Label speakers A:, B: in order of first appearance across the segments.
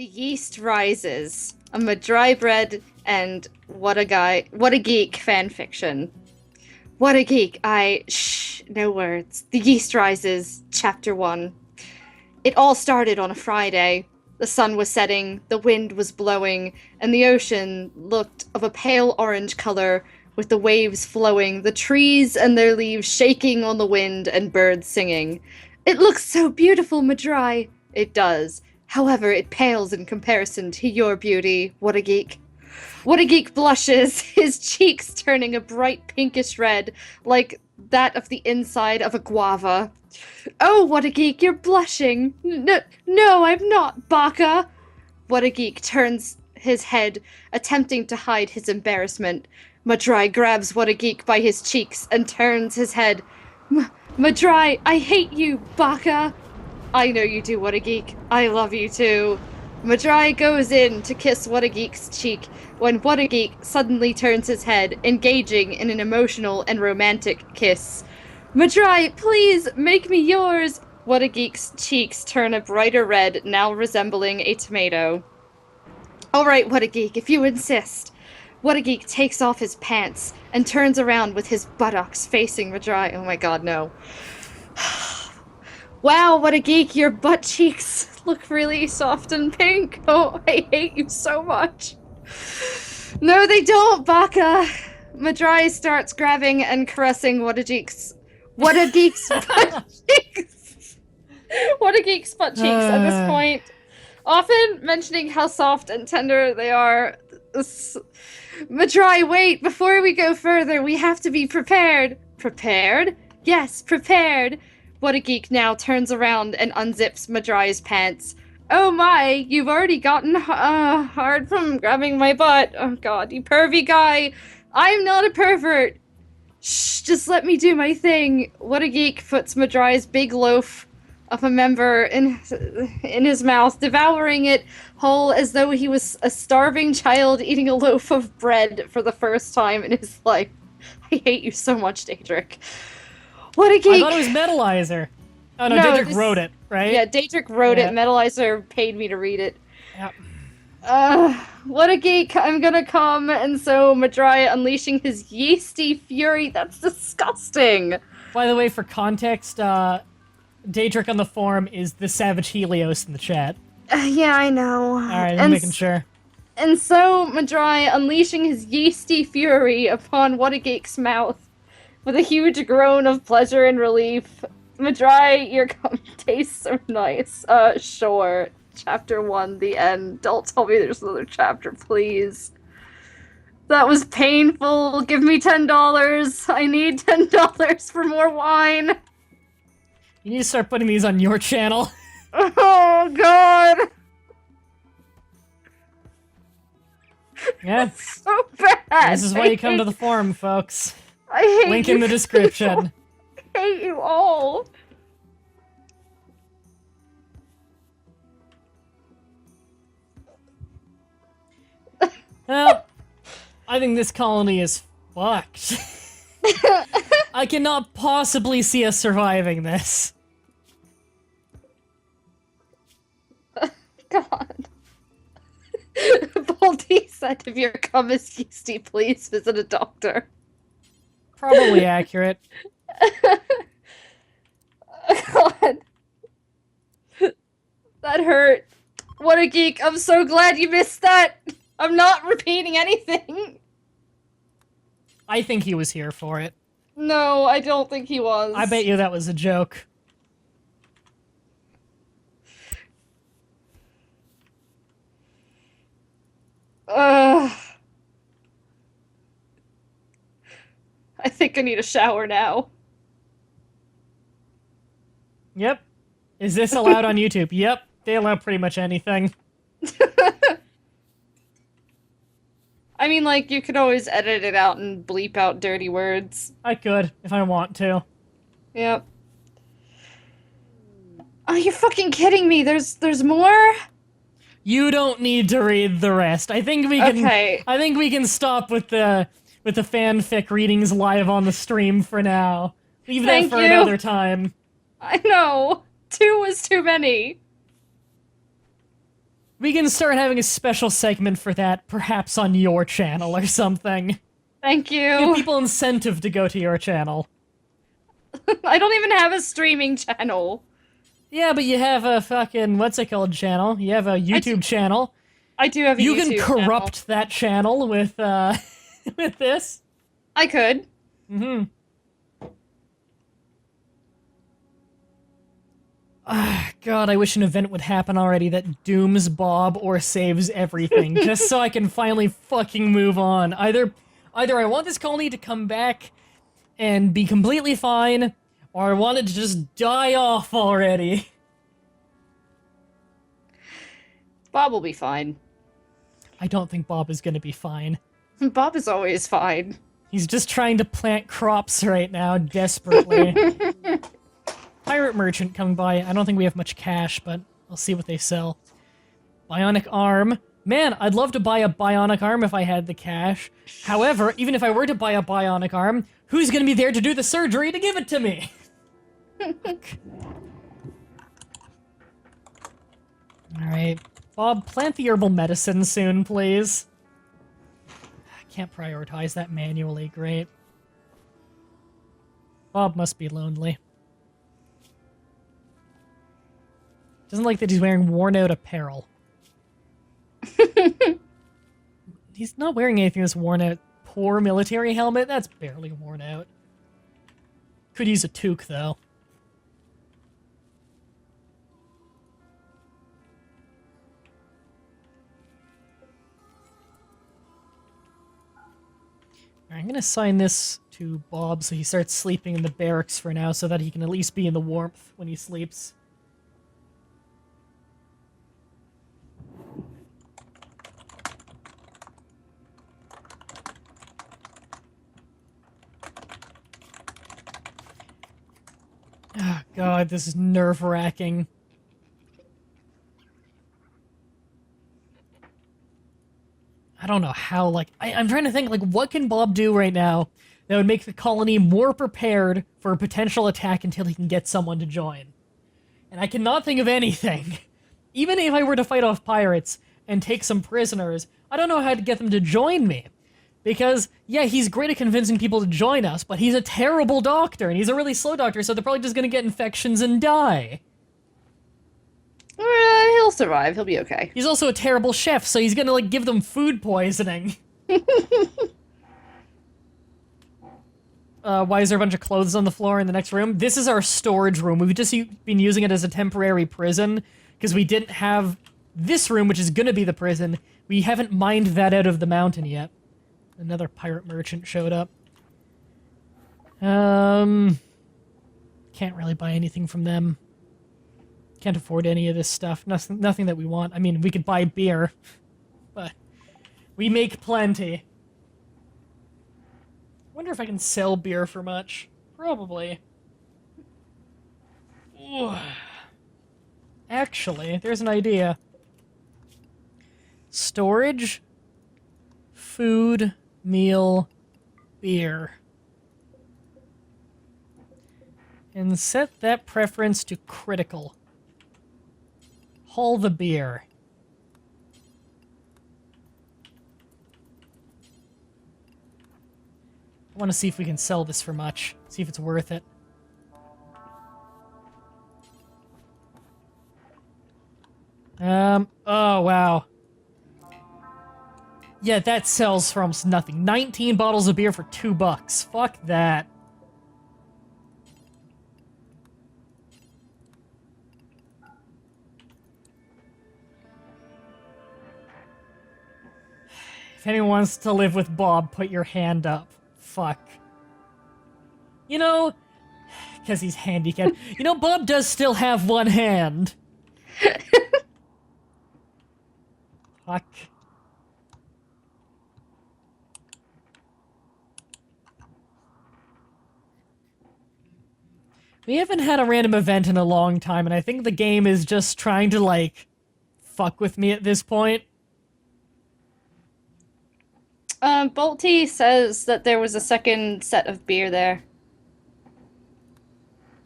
A: The yeast rises. A Mah-Dry-Bread and what a geek fanfiction. What a geek. No words. The yeast rises, chapter 1. It all started on a Friday. The sun was setting, the wind was blowing, and the ocean looked of a pale orange color with the waves flowing, the trees and their leaves shaking on the wind and birds singing. It looks so beautiful, Mah-Dry. It does. However, it pales in comparison to your beauty. What a geek. What a geek blushes, his cheeks turning a bright pinkish red, like that of the inside of a guava. Oh, what a geek, you're blushing. No, I'm not, Baka. What a geek turns his head, attempting to hide his embarrassment. Mah-Dry grabs What a geek by his cheeks and turns his head. Mah-Dry, I hate you, Baka. I know you do, What a geek. I love you too. Mah-Dry goes in to kiss What a geek's cheek when What a geek suddenly turns his head, engaging in an emotional and romantic kiss. Mah-Dry, please make me yours. What a geek's cheeks turn a brighter red, now resembling a tomato. All right, What a geek, if you insist. What a geek takes off his pants and turns around with his buttocks facing Mah-Dry. Oh my god, no. Wow, What a geek, your butt cheeks look really soft and pink. Oh, I hate you so much. No, they don't, Baka. Mah-Dry starts grabbing and caressing What a geek's butt cheeks. What a geek's butt cheeks at this point. Often mentioning how soft and tender they are. Mah-Dry, wait, before we go further, we have to be prepared. Prepared? Yes, prepared. What a geek now turns around and unzips Mah-Dry's pants. Oh my, you've already gotten hard from grabbing my butt. Oh god, you pervy guy. I'm not a pervert. Shh, just let me do my thing. What a geek puts Mah-Dry's big loaf of a member in his mouth, devouring it whole as though he was a starving child eating a loaf of bread for the first time in his life. I hate you so much, Daedric. What a geek!
B: I thought it was Metalizer. Oh no, Daedric wrote it, right?
A: Yeah, Daedric wrote it. Metalizer paid me to read it.
B: Yep.
A: What a geek! I'm gonna come, and so Mah-Dry unleashing his yeasty fury. That's disgusting.
B: By the way, for context, Daedric on the forum is the Savage Helios in the chat.
A: Yeah, I know.
B: Alright, I'm making sure.
A: And so Mah-Dry unleashing his yeasty fury upon What a geek's mouth. With a huge groan of pleasure and relief. Mah-Dry, your cum tastes so nice. Sure. Chapter 1, the end. Don't tell me there's another chapter, please. That was painful. Give me $10. I need $10 for more wine.
B: You need to start putting these on your channel.
A: Oh, God.
B: Yeah.
A: So bad.
B: This is why you come to the forum, folks.
A: I hate
B: Link in the description.
A: I hate you all.
B: Well, I think this colony is fucked. I cannot possibly see us surviving this.
A: God. Baldy said, if your cum is yeasty, please visit a doctor.
B: Probably accurate.
A: God. That hurt. What a geek. I'm so glad you missed that. I'm not repeating anything.
B: I think he was here for it.
A: No, I don't think he was.
B: I bet you that was a joke.
A: I think I need a shower now.
B: Yep. Is this allowed on YouTube? Yep. They allow pretty much anything.
A: I mean, like, you could always edit it out and bleep out dirty words.
B: I could, if I want to.
A: Yep. Oh, you're fucking kidding me. There's more?
B: You don't need to read the rest. I think we can
A: Okay.
B: I think we can stop with the fanfic readings live on the stream for now. Leave that for another time.
A: I know. 2 was too many.
B: We can start having a special segment for that, perhaps on your channel or something.
A: Thank
B: Give
A: you.
B: people incentive to go to your channel.
A: I don't even have a streaming channel.
B: Yeah, but you have a fucking, what's it called, channel? You have a YouTube channel.
A: I do have a
B: You
A: YouTube
B: can corrupt that channel with, with this.
A: I could.
B: Mm-hmm. God, I wish an event would happen already that dooms Bob or saves everything, just so I can finally fucking move on. Either I want this colony to come back and be completely fine, or I want it to just die off already.
A: Bob will be fine.
B: I don't think Bob is gonna be fine.
A: Bob is always fine.
B: He's just trying to plant crops right now, desperately. Pirate merchant coming by. I don't think we have much cash, but I'll see what they sell. Bionic arm. Man, I'd love to buy a bionic arm if I had the cash. However, even if I were to buy a bionic arm, who's gonna be there to do the surgery to give it to me? Alright. Bob, plant the herbal medicine soon, please. I can't prioritize that manually. Great. Bob must be lonely. Doesn't like that he's wearing worn-out apparel. He's not wearing anything that's worn out. Poor military helmet? That's barely worn out. Could use a toque, though. I'm gonna assign this to Bob so he starts sleeping in the barracks for now so that he can at least be in the warmth when he sleeps. Oh god, this is nerve-wracking. I don't know how, like, I'm trying to think, like, what can Bob do right now that would make the colony more prepared for a potential attack until he can get someone to join? And I cannot think of anything. Even if I were to fight off pirates and take some prisoners, I don't know how to get them to join me. Because, yeah, he's great at convincing people to join us, but he's a terrible doctor, and he's a really slow doctor, so they're probably just gonna get infections and die.
A: He'll survive. He'll be okay.
B: He's also a terrible chef, so he's gonna, like, give them food poisoning. Why is there a bunch of clothes on the floor in the next room? This is our storage room. We've just been using it as a temporary prison, because we didn't have this room, which is gonna be the prison. We haven't mined that out of the mountain yet. Another pirate merchant showed up. Can't really buy anything from them. Can't afford any of this stuff. Nothing that we want. I mean, we could buy beer, but we make plenty. Wonder if I can sell beer for much. Probably. Ooh. Actually, there's an idea. Storage, food, meal, beer. And set that preference to critical. Haul the beer. I want to see if we can sell this for much. See if it's worth it. Oh wow. Yeah, that sells for almost nothing. 19 bottles of beer for $2. Fuck that. If anyone wants to live with Bob, put your hand up. Fuck. You know, because he's handicapped. You know, Bob does still have one hand. Fuck. We haven't had a random event in a long time, and I think the game is just trying to, like, fuck with me at this point.
A: Bolty says that there was a second set of beer there.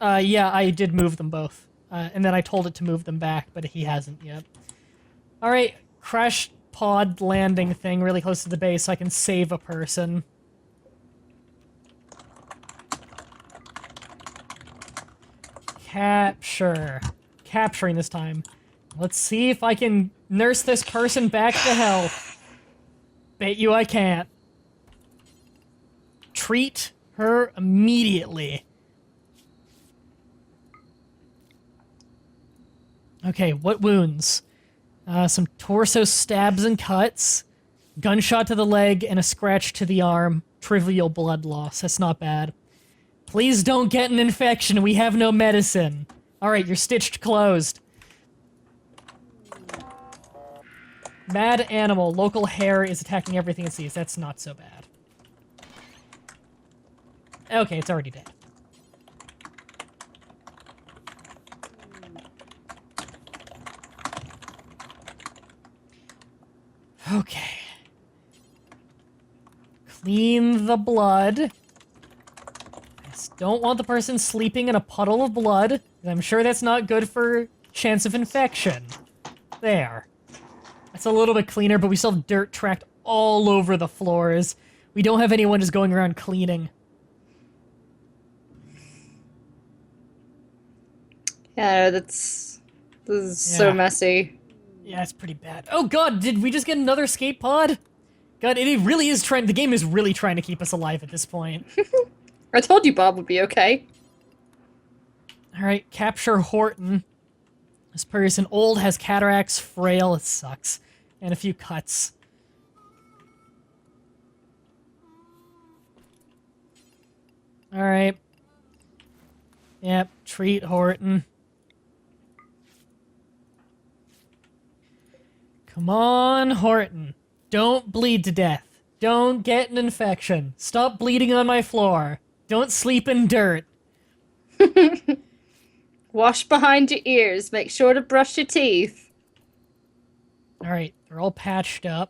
B: Yeah, I did move them both. And then I told it to move them back, but he hasn't yet. Alright, crash pod landing thing really close to the base so I can save a person. Capture. Capturing this time. Let's see if I can nurse this person back to health. Bet you I can't. Treat her immediately. Okay, what wounds? Some torso stabs and cuts, gunshot to the leg, and a scratch to the arm. Trivial blood loss. That's not bad. Please don't get an infection. We have no medicine. Alright, you're stitched closed. Mad animal. Local hare is attacking everything it sees. That's not so bad. Okay, it's already dead. Okay. Clean the blood. I just don't want the person sleeping in a puddle of blood. I'm sure that's not good for chance of infection. There. That's a little bit cleaner, but we still have dirt tracked all over the floors. We don't have anyone just going around cleaning.
A: Yeah, this is so messy.
B: Yeah, it's pretty bad. Oh god, did we just get another escape pod? God, it really is trying- the game is really trying to keep us alive at this point.
A: I told you Bob would be okay.
B: Alright, capture Horton. This person, old, has cataracts, frail, it sucks. And a few cuts. Alright. Yep, treat Horton. Come on, Horton. Don't bleed to death. Don't get an infection. Stop bleeding on my floor. Don't sleep in dirt.
A: Wash behind your ears. Make sure to brush your teeth.
B: Alright, they're all patched up.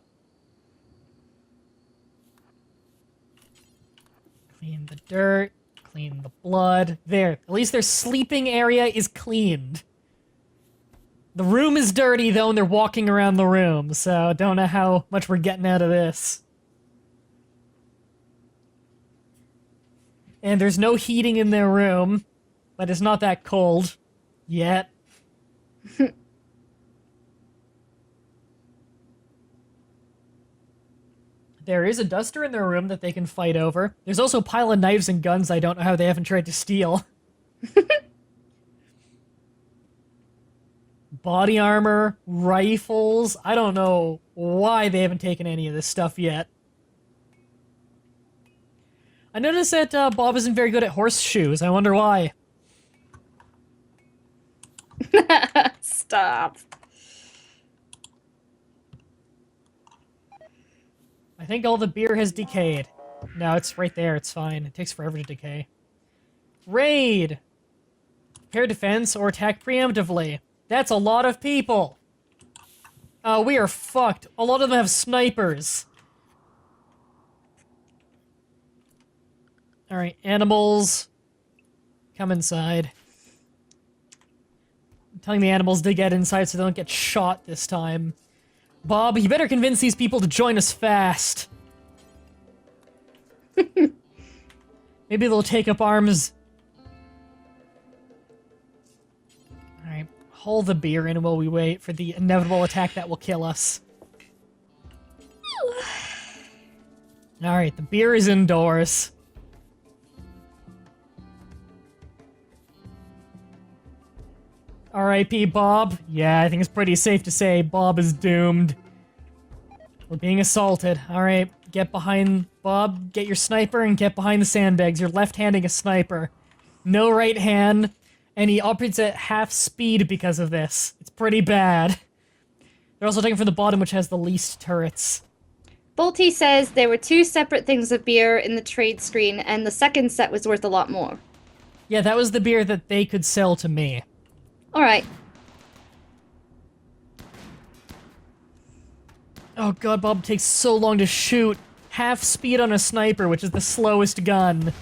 B: Clean the dirt. Clean the blood. There. At least their sleeping area is cleaned. The room is dirty, though, and they're walking around the room, so don't know how much we're getting out of this. And there's no heating in their room, but it's not that cold. Yet. There is a duster in their room that they can fight over. There's also a pile of knives and guns I don't know how they haven't tried to steal. Body armor, rifles. I don't know why they haven't taken any of this stuff yet. I noticed that Bob isn't very good at horseshoes. I wonder why.
A: Stop.
B: I think all the beer has decayed. No, it's right there. It's fine. It takes forever to decay. Raid! Prepare defense or attack preemptively. That's a lot of people. We are fucked. A lot of them have snipers. Alright, animals. Come inside. I'm telling the animals to get inside so they don't get shot this time. Bob, you better convince these people to join us fast. Maybe they'll take up arms. Alright, hold the beer in while we wait for the inevitable attack that will kill us. Alright, the beer is indoors. R.I.P. Bob. Yeah, I think it's pretty safe to say Bob is doomed. We're being assaulted. Alright, get behind Bob, get your sniper, and get behind the sandbags. You're left-handing a sniper. No right hand, and he operates at half speed because of this. It's pretty bad. They're also taking from the bottom, which has the least turrets.
A: Bolty says there were 2 separate things of beer in the trade screen, and the second set was worth a lot more.
B: Yeah, that was the beer that they could sell to me.
A: Alright.
B: Oh god, Bob takes so long to shoot. Half speed on a sniper, which is the slowest gun.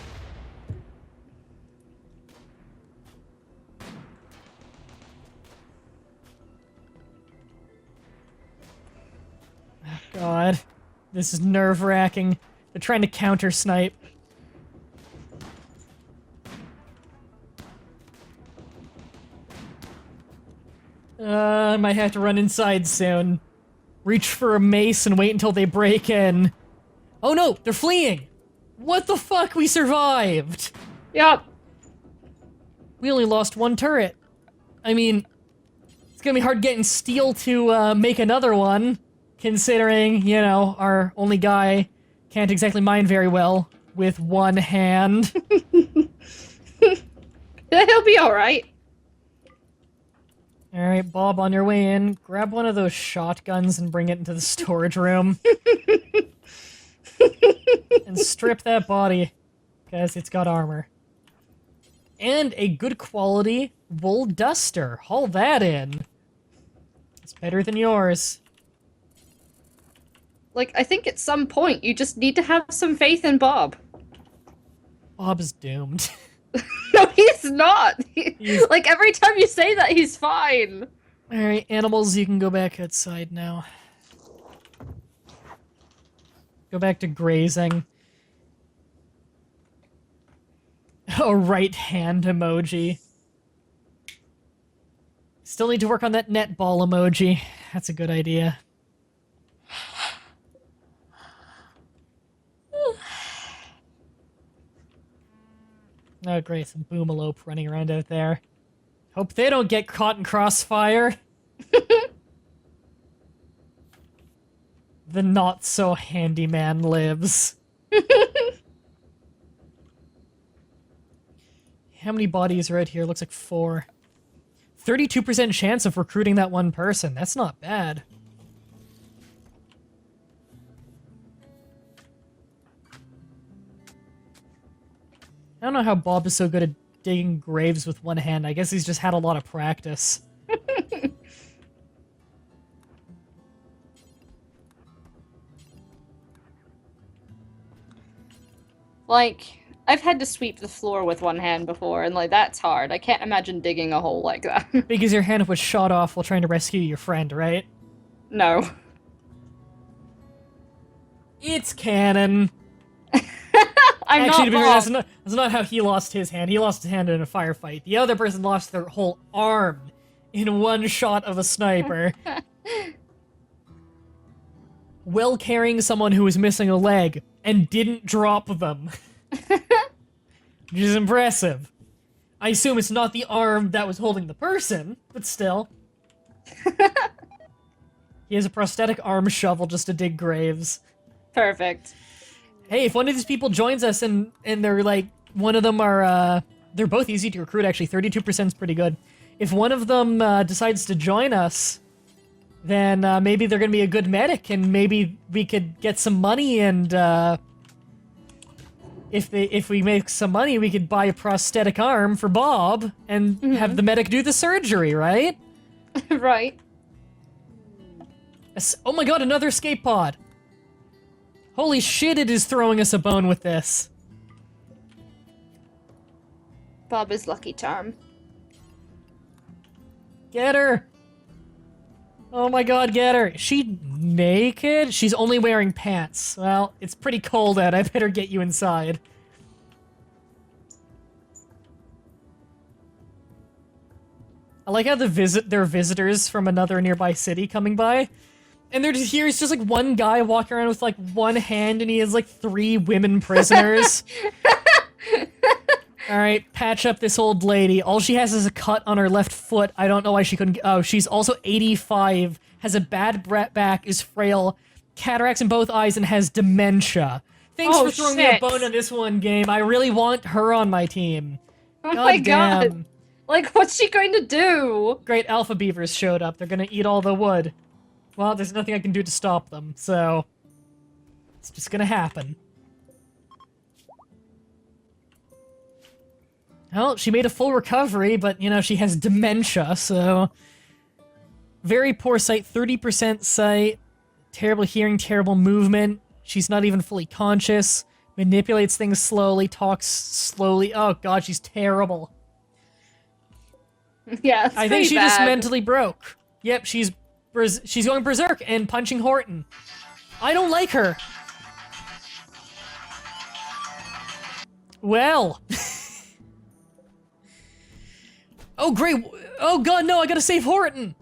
B: This is nerve-wracking. They're trying to counter-snipe. I might have to run inside soon. Reach for a mace and wait until they break in. Oh no, they're fleeing! What the fuck? We survived!
A: Yup.
B: We only lost one turret. I mean, it's gonna be hard getting steel to make another one, considering, you know, our only guy can't exactly mine very well with one hand.
A: He'll be alright.
B: Alright, Bob, on your way in, grab one of those shotguns and bring it into the storage room. And strip that body, because it's got armor. And a good quality wool duster. Haul that in. It's better than yours.
A: Like, I think at some point you just need to have some faith in Bob.
B: Bob is doomed.
A: No, he's not. Like, every time you say that, he's fine.
B: Alright, animals, you can go back outside now. Go back to grazing. A right hand emoji. Still need to work on that netball emoji. That's a good idea. Oh, great, some boomalope running around out there. Hope they don't get caught in crossfire. The not-so-handyman lives. How many bodies are out here? Looks like 4. 32% chance of recruiting that one person. That's not bad. I don't know how Bob is so good at digging graves with one hand. I guess he's just had a lot of practice.
A: Like, I've had to sweep the floor with one hand before, and, like, that's hard. I can't imagine digging a hole like that.
B: Because your hand was shot off while trying to rescue your friend, right?
A: No.
B: It's canon.
A: I'm
B: Actually, to be
A: not
B: fair,
A: Bob.
B: that's not how he lost his hand. He lost his hand in a firefight. The other person lost their whole arm in one shot of a sniper. While carrying someone who was missing a leg and didn't drop them. Which is impressive. I assume it's not the arm that was holding the person, but still. He has a prosthetic arm shovel just to dig graves.
A: Perfect.
B: Hey, if one of these people joins us and they're like, one of them are, they're both easy to recruit actually, 32% is pretty good. If one of them decides to join us, then maybe they're gonna be a good medic and maybe we could get some money and, if we make some money, we could buy a prosthetic arm for Bob and have the medic do the surgery, right?
A: Right.
B: Oh my god, another escape pod! Holy shit, it is throwing us a bone with this.
A: Bob is Lucky Charm.
B: Get her! Oh my god, get her! Is she naked? She's only wearing pants. Well, it's pretty cold out. I better get you inside. I like how there are visitors from another nearby city coming by. And they're just here, it's just like one guy walking around with like one hand and he has like 3 women prisoners. Alright, patch up this old lady. All she has is a cut on her left foot. I don't know why she couldn't. Oh, she's also 85, has a bad back, is frail, cataracts in both eyes, and has dementia. Thanks for throwing me a bone on this one, game. I really want her on my team.
A: Oh my god. Like, what's she going to do?
B: Great, alpha beavers showed up. They're gonna eat all the wood. Well, there's nothing I can do to stop them, so it's just gonna happen. Well, she made a full recovery, but, you know, she has dementia, so... Very poor sight, 30% sight, terrible hearing, terrible movement. She's not even fully conscious, manipulates things slowly, talks slowly. Oh god, she's terrible.
A: Yeah,
B: I think she just mentally broke. Yep, she's going berserk and punching Horton. I don't like her. Well. Oh, great. Oh, God, no, I gotta save Horton.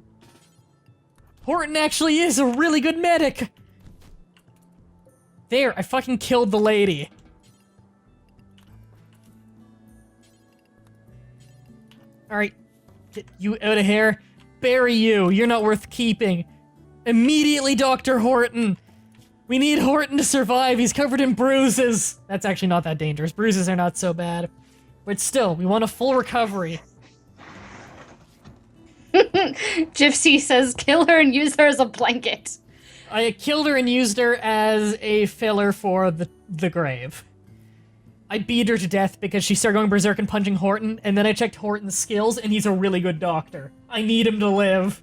B: Horton actually is a really good medic. There, I fucking killed the lady. Alright, get you out of here. Bury you, you're not worth keeping. Immediately, Dr. Horton. We need Horton to survive, he's covered in bruises. That's actually not that dangerous, bruises are not so bad. But still, we want a full recovery.
A: Gypsy says kill her and use her as a blanket.
B: I killed her and used her as a filler for the grave. I beat her to death because she started going berserk and punching Horton, and then I checked Horton's skills, and he's a really good doctor. I need him to live.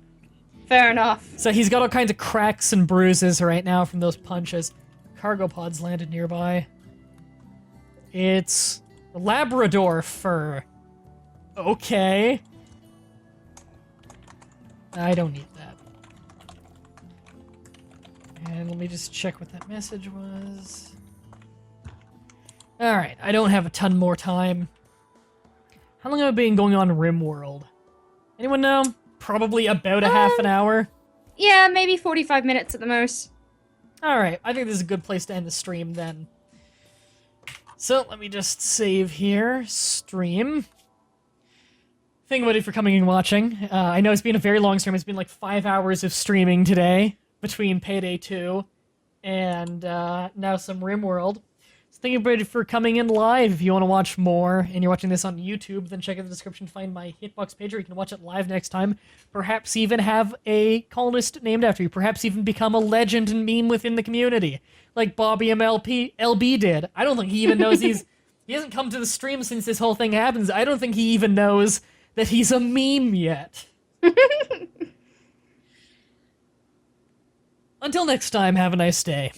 A: Fair enough.
B: So he's got all kinds of cracks and bruises right now from those punches. Cargo pods landed nearby. It's a Labrador fur. Okay. I don't need that. And let me just check what that message was. Alright, I don't have a ton more time. How long have I been going on RimWorld? Anyone know? Probably about a half an hour.
A: Yeah, maybe 45 minutes at the most.
B: Alright, I think this is a good place to end the stream then. So, let me just save here. Stream. Thank everybody for coming and watching. I know it's been a very long stream. It's been like 5 hours of streaming today between Payday 2 and now some RimWorld. So thank everybody for coming in live. If you want to watch more and you're watching this on YouTube, then check out the description to find my Hitbox page, or you can watch it live next time. Perhaps even have a colonist named after you. Perhaps even become a legend and meme within the community, like Bobby LB did. I don't think he even knows he hasn't come to the stream since this whole thing happens. I don't think he even knows that he's a meme yet. Until next time, have a nice day.